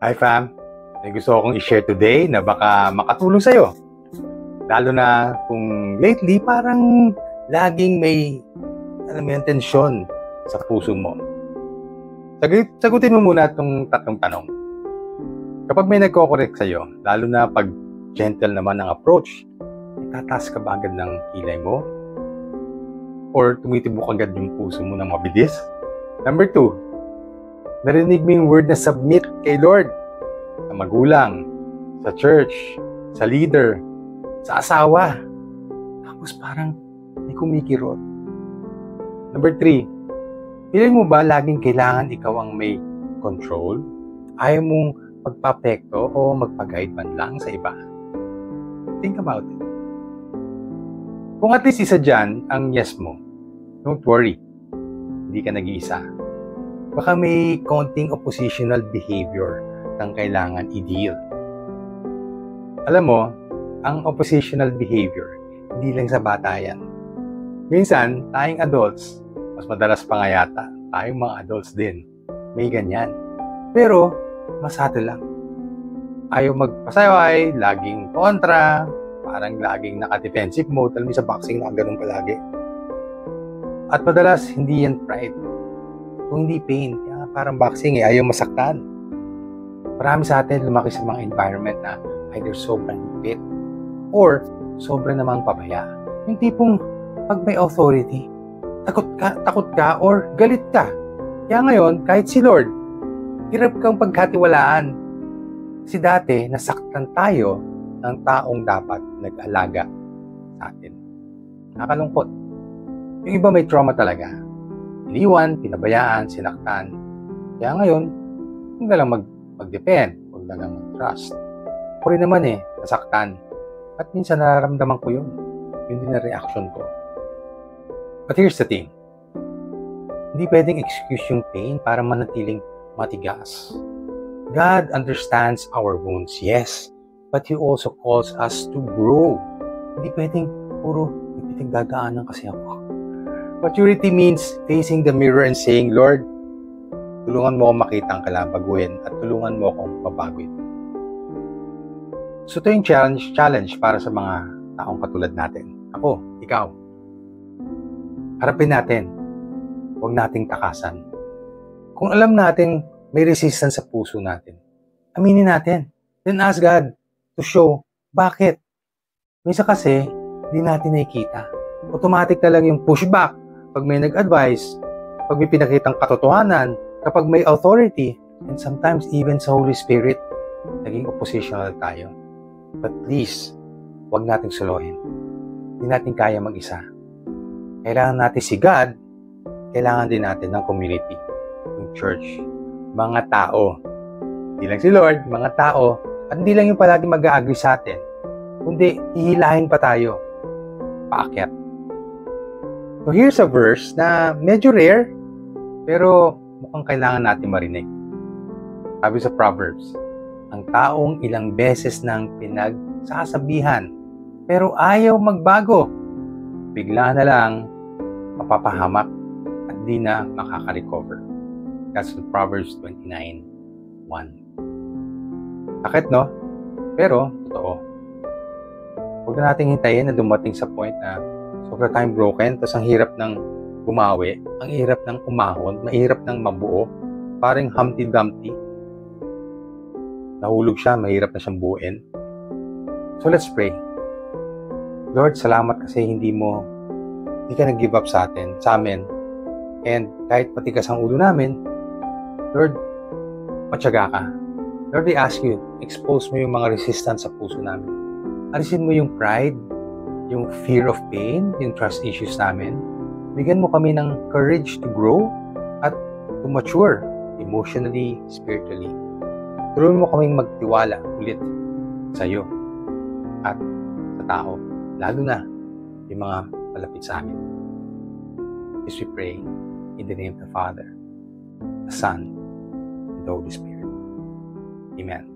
Hi fam, may gusto akong i-share today na baka makatulong sa'yo. Lalo na kung lately parang laging may tensyon sa puso mo. Sagutin mo muna itong tatlong tanong. Kapag may nagko-correct sa'yo, lalo na pag gentle naman ang approach, tataas ka ba agad ng kilay mo? Or tumitibok agad yung puso mo ng mabilis? Number 2, narinig mo yung word na submit kay Lord, sa magulang, sa church, sa leader, sa asawa. Tapos parang may kumikirot. Number 3, feeling mo ba laging kailangan ikaw ang may control? Ayaw mong magpa-apekto o magpa-guide man lang sa iba? Think about it. Kung at least isa dyan ang yes mo, don't worry, hindi ka nag-iisa. Baka may konting oppositional behavior kang kailangan i-deal. Alam mo, ang oppositional behavior, hindi lang sa bata yan. Minsan, tayong adults, mas madalas pa nga yata, tayong mga adults din, may ganyan. Pero, masato lang. Ayaw magpasaway, laging kontra, parang laging naka-defensive mode, alam mo sa boxing na ganun palagi. At madalas, hindi yan pride. Kung hindi pain, kaya parang boxing ayaw masaktan. Marami sa atin lumaki sa mga environment na either sobrang higpit or sobrang namang pabaya. Yung tipong pag may authority, takot ka or galit ka. Kaya ngayon, kahit si Lord, hirap kang pagkatiwalaan. Kasi dati, nasaktan tayo ng taong dapat nag-alaga sa atin. Nakakalungkot. Yung iba may trauma talaga. Iniwan, pinabayaan, sinaktan. Kaya ngayon, huwag na lang mag-depend, huwag na lang mag-trust. Ako rin naman nasaktan. At minsan nararamdaman ko yun. Yun din na reaction ko. But here's the thing. Hindi pwedeng excuse yung pain para manatiling matigas. God understands our wounds, yes. But He also calls us to grow. Hindi pwedeng puro ipinagdadaanan kasi ako. Maturity means facing the mirror and saying, Lord, tulungan mo akong makita ang kalabaguhin at tulungan mo akong mabago ito. So ito yung challenge para sa mga taong katulad natin. Ako, ikaw. Harapin natin. Huwag nating takasan. Kung alam natin may resistance sa puso natin, aminin natin. Then ask God to show bakit. Minsan kasi, hindi natin nakikita. Automatic na lang yung pushback. Pag may nag-advise, pag may pinakitang katotohanan, kapag may authority, and sometimes even sa Holy Spirit, naging oppositional tayo. But please, huwag nating suluhin. Hindi natin kaya mag-isa. Kailangan natin si God, kailangan din natin ng community, yung church, mga tao. Hindi lang si Lord, mga tao, at hindi lang yung palagi mag-a-agree sa atin, kundi hihilahin pa tayo, paakyat. So here's a verse na medyo rare, pero mukhang kailangan natin marinig. Sabi sa Proverbs, ang taong ilang beses nang pinagsasabihan, pero ayaw magbago, bigla na lang mapapahamak at di na makaka-recover. That's the Proverbs 29:1. Sakit, no? Pero, totoo. Huwag na natin hintayin na dumating sa point na sobra tayong broken, tapos ang hirap ng bumawi, ang hirap ng umahon, mahirap ng mabuo, parang Humpty Dumpty. Nahulog siya, mahirap na siyang buuin. So let's pray. Lord, salamat kasi hindi ka nag-give up sa amin. And kahit matigas ang ulo namin, Lord, matyaga ka. Lord, I ask you, expose mo yung mga resistance sa puso namin. Alisin mo yung pride, yung fear of pain, yung trust issues namin. Bigyan mo kami ng courage to grow at to mature emotionally, spiritually. Turuan mo kaming magtiwala ulit sa iyo at sa tao, lalo na yung mga malapit sa amin. As we pray in the name of the Father, the Son, and the Holy Spirit. Amen.